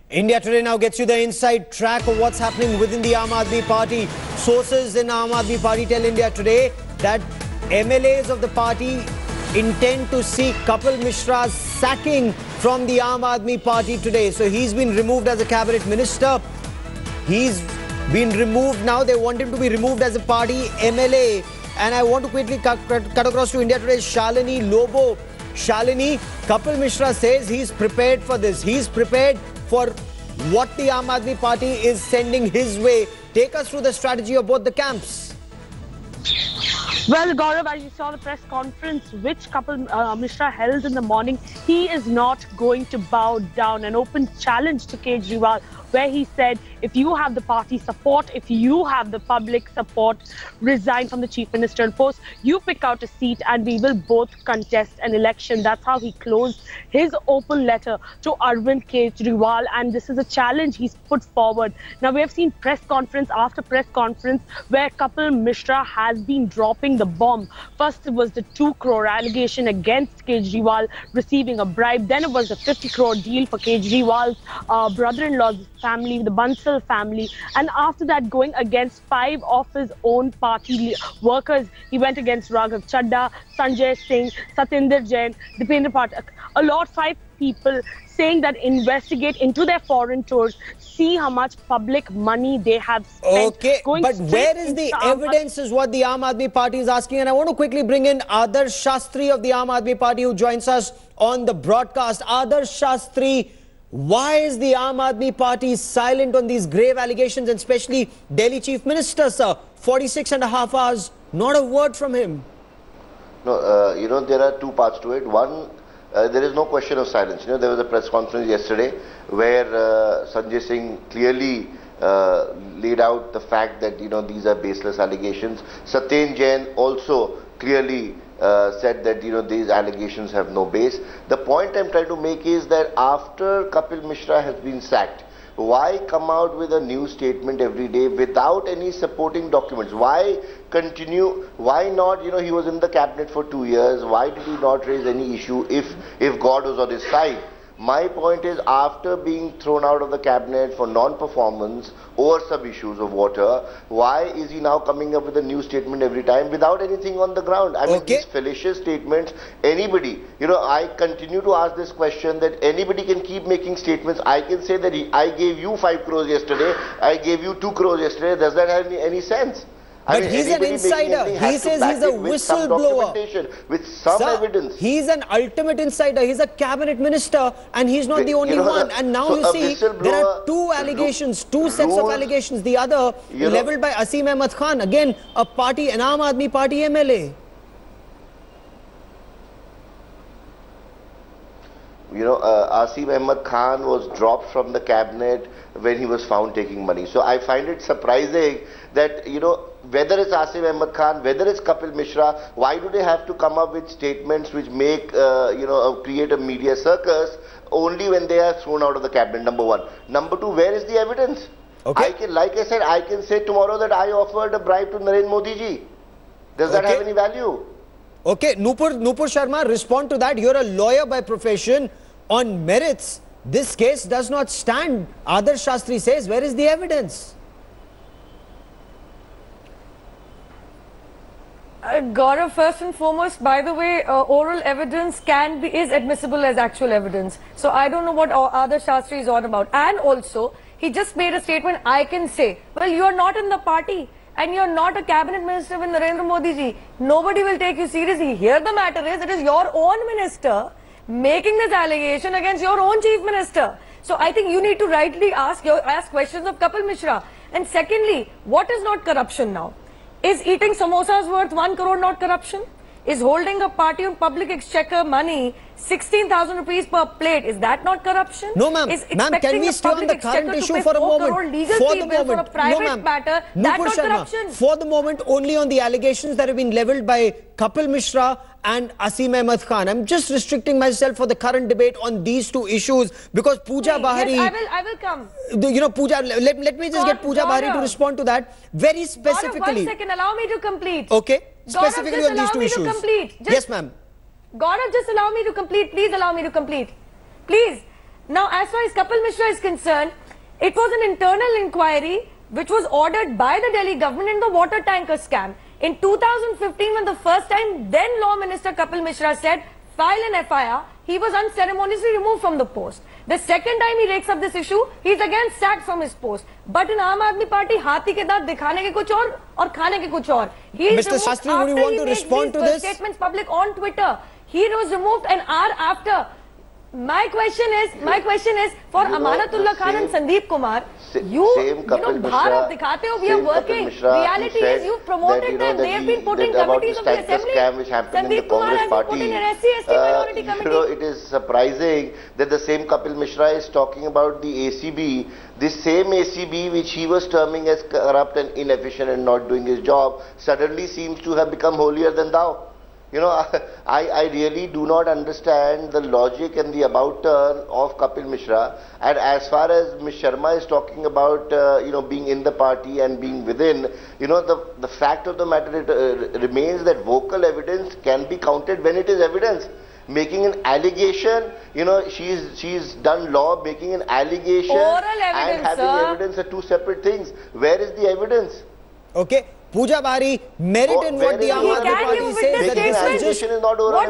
India Today now gets you the inside track of what's happening within the Aam Aadmi Party. Sources in Aam Aadmi Party tell India Today that MLAs of the party intend to seek Kapil Mishra's sacking from the Aam Aadmi Party today. So he's been removed as a cabinet minister. He's been removed now. They want him to be removed as a party MLA. And I want to quickly cut across to India Today's Shalini Lobo. Shalini, Kapil Mishra says he's prepared for this. He's prepared for what the Aam Aadmi Party is sending his way. Take us through the strategy of both the camps. Well, Gaurav, as you saw the press conference which Kapil Mishra held in the morning, he is not going to bow down. An open challenge to Kejriwal, where he said, if you have the party support, if you have the public support, resign from the chief ministerial post, you pick out a seat and we will both contest an election. That's how he closed his open letter to Arvind Kejriwal, and this is a challenge he's put forward. Now, we have seen press conference after press conference where Kapil Mishra has been dropping the bomb. First, it was the 2 crore allegation against Kejriwal receiving a bribe. Then it was the 50 crore deal for Kejriwal's brother-in-law's family, the Bansal family. And after that, going against 5 of his own party workers. He went against Raghav Chadda, Sanjay Singh, Satinder Jain, Dipendra Pathak. A lot, 5 people saying that investigate into their foreign tours, see how much public money they have spent. Okay, but where is the evidence is what the Aam Aadmi Party is asking. And I want to quickly bring in Adarsh Shastri of the Aam Aadmi Party who joins us on the broadcast. Adarsh Shastri, why is the Aam Aadmi Party silent on these grave allegations, and especially Delhi Chief Minister, sir? 46.5 hours, not a word from him. No, there are 2 parts to it. One, there is no question of silence. There was a press conference yesterday where Sanjay Singh clearly laid out the fact that, these are baseless allegations. Satyen Jain also clearly said that, these allegations have no base. The point I'm trying to make is that after Kapil Mishra has been sacked, why come out with a new statement every day without any supporting documents? Why continue? Why not, he was in the cabinet for 2 years. Why did he not raise any issue if God was on his side? My point is, after being thrown out of the cabinet for non-performance over some issues of water, why is he now coming up with a new statement every time without anything on the ground? I mean, these fallacious statements, anybody, I continue to ask this question that anybody can keep making statements. I can say that I gave you 5 crores yesterday, I gave you 2 crores yesterday. Does that have any sense? But he's an insider. He says he's a whistleblower. With some evidence. He's an ultimate insider. He's a cabinet minister and he's not the only one. And now you see, there are 2 allegations, 2 sets of allegations. The other leveled by Asim Ahmed Khan, again a party, an Aam Aadmi Party MLA. Asim Ahmed Khan was dropped from the cabinet when he was found taking money. So I find it surprising that, whether it's Asim Ahmed Khan, whether it's Kapil Mishra, why do they have to come up with statements which make, create a media circus only when they are thrown out of the cabinet, number 1. Number 2, where is the evidence? Okay. Like I said, I can say tomorrow that I offered a bribe to Narendra Modi ji. Does that have any value? Okay, Nupur Sharma, respond to that. You're a lawyer by profession. On merits, this case does not stand. Adarsh Shastri says, where is the evidence? Gaurav, first and foremost, by the way, oral evidence is admissible as actual evidence. So I don't know what Adarsh Shastri is on about. And also, he just made a statement, I can say, well, you're not in the party and you're not a cabinet minister with Narendra Modi ji. Nobody will take you seriously. Here the matter is, it is your own minister making this allegation against your own chief minister. So I think you need to rightly ask questions of Kapil Mishra. And secondly, what is not corruption now? Is eating samosas worth 1 crore not corruption? Is holding a party on public exchequer money 16,000 rupees per plate, is that not corruption? No, ma'am. Ma'am, can we stay on the current issue for a moment? For the moment. No, matter, that's not corruption. For the moment, only on the allegations that have been leveled by Kapil Mishra and Asim Ahmed Khan. I'm just restricting myself for the current debate on these 2 issues because Pooja Bahari... Yes, I will come. Pooja, let me just get Pooja Bahari to respond to that very specifically. 1 second, allow me to complete. Okay, specifically on these 2 issues. Yes, ma'am. Gaurav, just allow me to complete. Please allow me to complete. Please. Now, as far as Kapil Mishra is concerned, it was an internal inquiry which was ordered by the Delhi government in the water tanker scam. In 2015, when the first time then Law Minister Kapil Mishra said, file an FIR, he was unceremoniously removed from the post. The second time he rakes up this issue, he is again sacked from his post. But in Aam Aadmi Party, हाथी के दांत दिखाने के कुछ और खाने के कुछ और. He is Mr. Shastri, would you want to respond to this? Statements public on Twitter. He was removed an hour after. My question is for Amanatullah Khan and Sandeep Kumar. You Bharat dikhate ho, we are working. Reality is you promoted them. They have been put in committees of the assembly. Sandeep Kumar has been put in an SC/ST minority committee. It is surprising that the same Kapil Mishra is talking about the ACB, the same ACB which he was terming as corrupt and inefficient and not doing his job, suddenly seems to have become holier than thou. You know, I really do not understand the logic and the about turn of Kapil Mishra. And as far as Ms. Sharma is talking about, being in the party and being within, the fact of the matter remains that vocal evidence can be counted when it is evidence. Making an allegation, she's done law, making an allegation and having evidence are two separate things. Where is the evidence? Okay. Pooja Bahari, merit in what the Aam Aadmi Party says that this is just...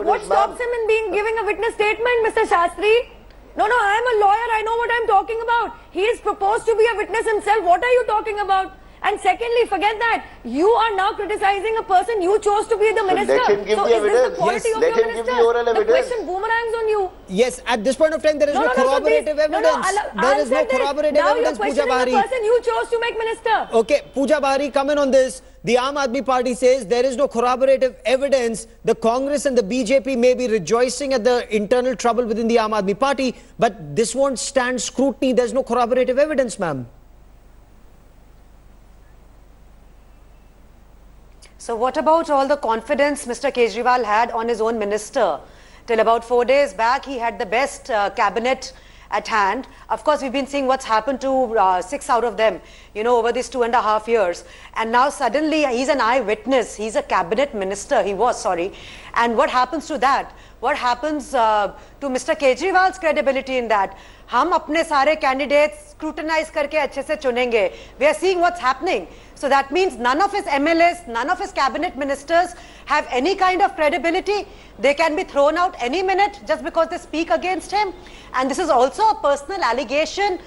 What stops him in giving a witness statement, Mr. Shastri? No, I am a lawyer, I know what I am talking about. He is proposed to be a witness himself. What are you talking about? And secondly, forget that. You are now criticizing a person you chose to be the minister. Let him give the evidence. Let him give the oral evidence. The question boomerangs on you. Yes, at this point of time, there is no corroborative evidence. There is no corroborative evidence, Pooja Bahari. Now you're questioning the person you chose to make minister. Okay, Pooja Bahari, come in on this. The Aam Aadmi Party says there is no corroborative evidence. The Congress and the BJP may be rejoicing at the internal trouble within the Aam Aadmi Party, but this won't stand scrutiny. There's no corroborative evidence, ma'am. So what about all the confidence Mr. Kejriwal had on his own minister? Till about 4 days back, he had the best cabinet at hand. Of course, we've been seeing what's happened to 6 out of them, over these 2.5 years. And now suddenly he's an eyewitness. He's a cabinet minister. He was, sorry. And what happens to that? What happens to Mr. Kejriwal's credibility in that? हम अपने सारे candidates scrutinize करके अच्छे से चुनेंगे. We are seeing what's happening. So that means none of his MLAs, none of his cabinet ministers have any kind of credibility. They can be thrown out any minute just because they speak against him. And this is also a personal allegation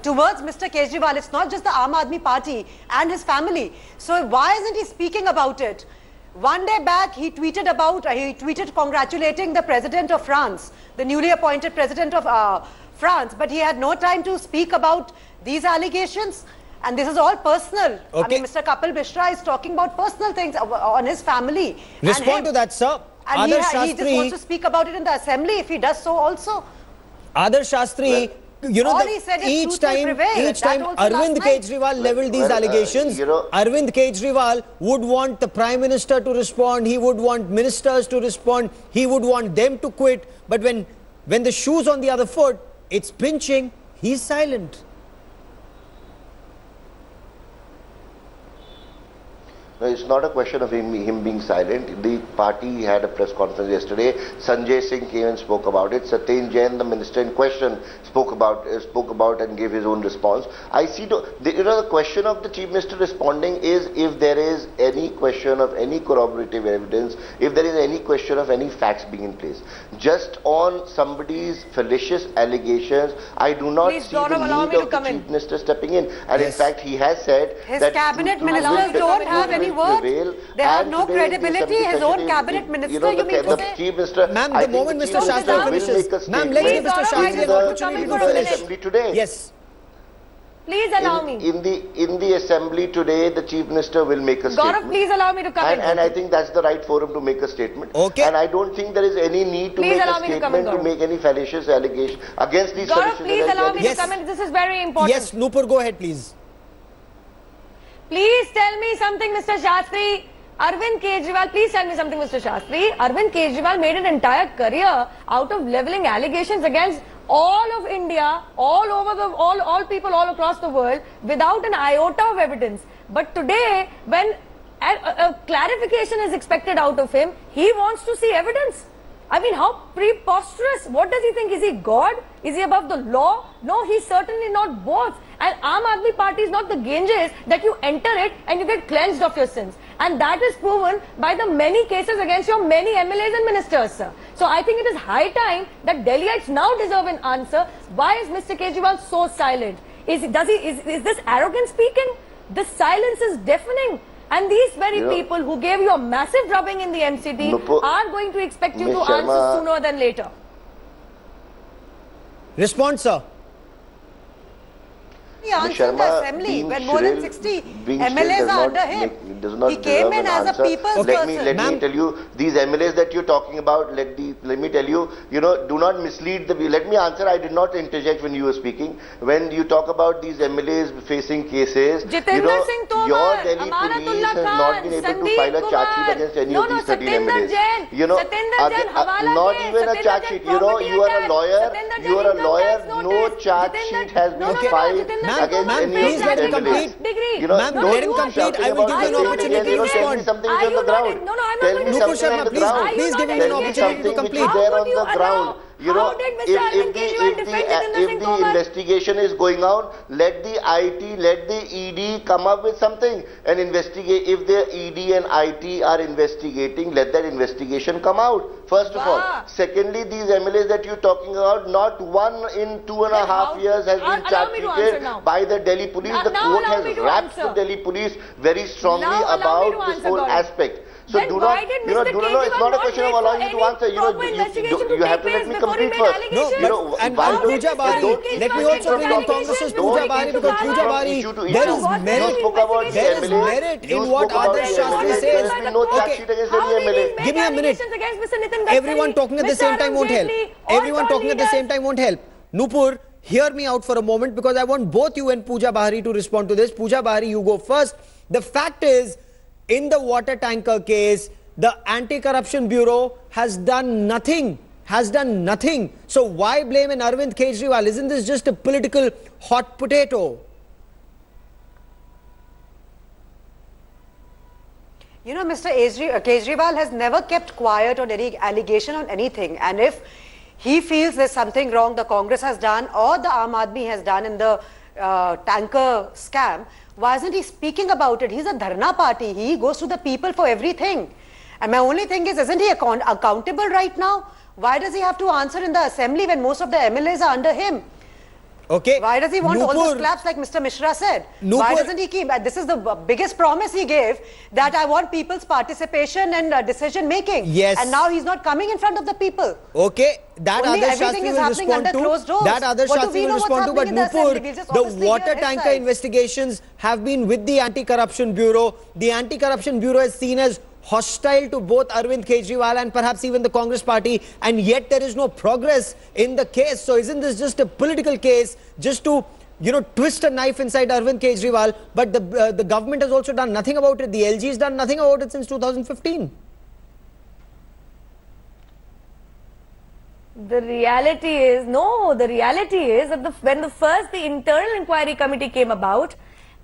towards Mr. Kejriwal. It's not just the Aam Aadmi Party and his family. So why isn't he speaking about it? One day back, he tweeted congratulating the president of France, the newly appointed president of France, but he had no time to speak about these allegations. And this is all personal. Okay. I mean, Mr. Kapil Mishra is talking about personal things on his family. Respond to that, sir. And he just wants to speak about it in the assembly if he does so also. Adarsh Shastri, each time Arvind Kejriwal leveled these allegations, Arvind Kejriwal would want the Prime Minister to respond, he would want ministers to respond, he would want them to quit. But when the shoe's on the other foot, it's pinching, he's silent. No, it's not a question of him being silent. The party had a press conference yesterday. Sanjay Singh came and spoke about it. Satyen Jain, the minister in question, spoke about and gave his own response. I see the question of the chief minister responding is if there is any question of any corroborative evidence, if there is any question of any facts being in place. Just on somebody's fallacious allegations, I do not see the need of the chief minister stepping in. And in fact, he has said his that cabinet ministers don't have any word. They have no credibility. His own cabinet minister, you mean to say? Chief Minister, ma'am, the moment Mr. Shastri finishes, ma'am, let's give Mr. Shastri an opportunity to finish. Today. Yes. Please allow me. In the assembly today, the chief minister will make a statement. Gaurav, please allow me to come in. And I think that's the right forum to make a statement. Okay. And I don't think there is any need to make a statement to make any fallacious allegation against these fallacious allegations. Gaurav, please allow me to come in. This is very important. Yes, Nupur, go ahead, please. Please tell me something, Mr. Shastri. Arvind Kejriwal, please tell me something, Mr. Shastri. Arvind Kejriwal made an entire career out of leveling allegations against all of India, all people all across the world without an iota of evidence. But today, when a clarification is expected out of him, he wants to see evidence. I mean, how preposterous. What does he think? Is he God? Is he above the law? No, he's certainly not both. And Aam Aadmi Party is not the Ganges that you enter it and you get cleansed of your sins. And that is proven by the many cases against your many MLAs and ministers, sir. So I think it is high time that Delhiites now deserve an answer. Why is Mr. Kejriwal so silent? Is this arrogant speaking? The silence is deafening. And these very people who gave you a massive drubbing in the MCD are going to expect you to answer sooner than later. Response, sir. He answered the assembly when more than 60 MLAs are under him. He came in as a people's person. Let me tell you, these MLAs that you're talking about, let me tell you, do not mislead the... Let me answer, I did not interject when you were speaking. When you talk about these MLAs facing cases, your Delhi police has not been able to file a charge sheet against any of these 13 MLAs. Not even a charge sheet. You are a lawyer, no charge sheet has been filed against any of these MLAs. Ma'am, let him complete. I will give you an opportunity to respond. Tell me something on the ground. No, I'm not going to Nupur Sharma, please give him an opportunity to complete. There on the ground. If the investigation is going on, let the IT, let the ED come up with something and investigate. If the ED and IT are investigating, let that investigation come out. First of all. Secondly, these MLAs that you're talking about, not one in 2.5 years has been charge sheeted by the Delhi police. The court has wrapped the Delhi police very strongly about this whole aspect. So do not, it's not a question of allowing you to answer. You have to let me complete first. No, and Pooja Bari, let me also bring in Congress's Pooja Bari, because Pooja Bari, there is merit in what Adarsh Shastri says. Okay, give me a minute. Everyone talking at the same time won't help. Everyone talking at the same time won't help. Nupur, hear me out for a moment, because I want both you and Pooja Bari to respond to this. Pooja Bari, you go first. The fact is, in the water tanker case, the Anti-Corruption Bureau has done nothing. So why blame an Arvind Kejriwal? Isn't this just a political hot potato? Mr. Kejriwal has never kept quiet on any allegation on anything. And if he feels there's something wrong the Congress has done or the Aam Aadmi has done in the tanker scam, why isn't he speaking about it? He's a dharna party. He goes to the people for everything. And my only thing is, isn't he accountable right now? Why does he have to answer in the assembly when most of the MLAs are under him? Okay. Why does he want all those claps like Mr. Mishra said? Why doesn't he keep... This is the biggest promise he gave, that I want people's participation and decision making. Yes. And now he's not coming in front of the people. Okay. That Adarsh Shastri will respond to. That Adarsh Shastri will respond to. But Nupur, the water tanker investigations have been with the Anti-Corruption Bureau. The Anti-Corruption Bureau is seen as hostile to both Arvind Kejriwal and perhaps even the Congress party, and yet there is no progress in the case. So isn't this just a political case, just to twist a knife inside Arvind Kejriwal? But the government has also done nothing about it. The LG has done nothing about it since 2015. The reality is that when the internal inquiry committee came about,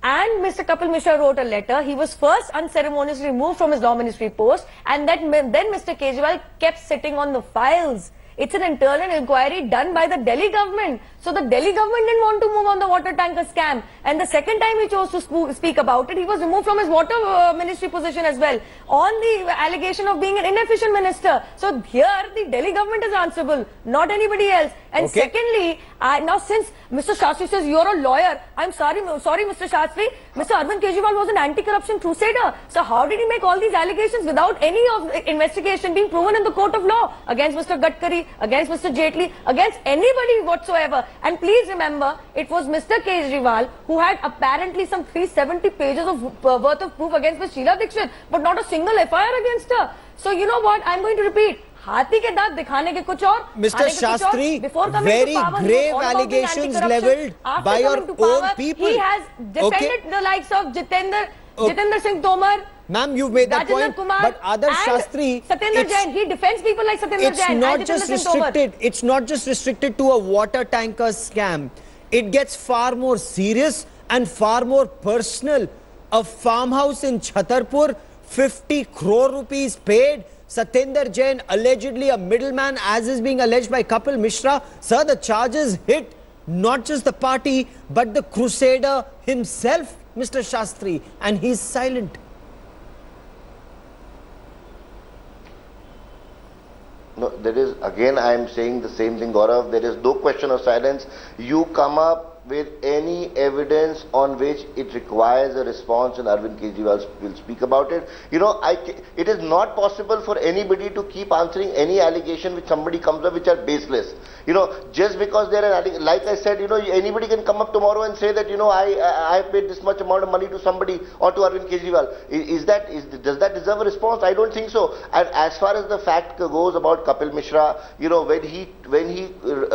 and Mr. Kapil Mishra wrote a letter, he was first unceremoniously removed from his law ministry post, and then Mr. Kejriwal kept sitting on the files. It's an internal inquiry done by the Delhi government. So the Delhi government didn't want to move on the water tanker scam. And the second time he chose to speak about it, he was removed from his water ministry position as well, on the allegation of being an inefficient minister. So here the Delhi government is answerable, not anybody else. And secondly, now since Mr. Shastri says you're a lawyer, I'm sorry Mr. Shastri, Mr. Arvind Kejriwal was an anti-corruption crusader. So how did he make all these allegations without any of the investigation being proven in the court of law against Mr. Gadkari, against Mr. Jaitley, against anybody whatsoever? And please remember, it was Mr. Kejriwal who had apparently some 370 pages of worth of proof against Ms. Sheila Dixit, but not a single FIR against her. So you know what, I'm going to repeat. Hathi ke daant dikhane ke kuch aur. Mr. Shastri, very grave allegations leveled by your own people. He has defended the likes of Jitendra Singh Tomar. Ma'am, you've made that point, but Adarsh Shastri, Satyendra Jain, he defends people like Satyendra Jain. It's not just restricted to a water tanker scam. It gets far more serious and far more personal. A farmhouse in Chhatarpur 50 crore rupees paid. Satyendar Jain, allegedly a middleman, as is being alleged by Kapil Mishra. Sir, the charges hit not just the party, but the crusader himself, Mr. Shastri, and he's silent. No, there is, again, I am saying the same thing, Gaurav. There is no question of silence. You come up with any evidence on which it requires a response, and Arvind Kejriwal will speak about it. You know, it is not possible for anybody to keep answering any allegation which somebody comes up which are baseless. You know, just because they are, like I said, you know, anybody can come up tomorrow and say that, you know, I paid this much amount of money to somebody or to Arvind Kejriwal. Does that deserve a response? I don't think so. And as far as the fact goes about Kapil Mishra, you know, when he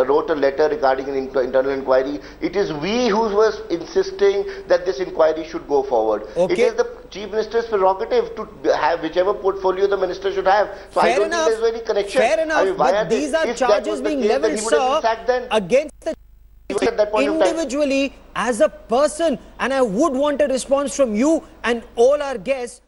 wrote a letter regarding an internal inquiry, it is we who was insisting that this inquiry should go forward. Okay. It is the Chief Minister's prerogative to have whichever portfolio the minister should have. So Fair I don't enough. think there's any connection. Fair enough, I mean, but these are charges being leveled, sir, against the individually as a person, and I would want a response from you and all our guests.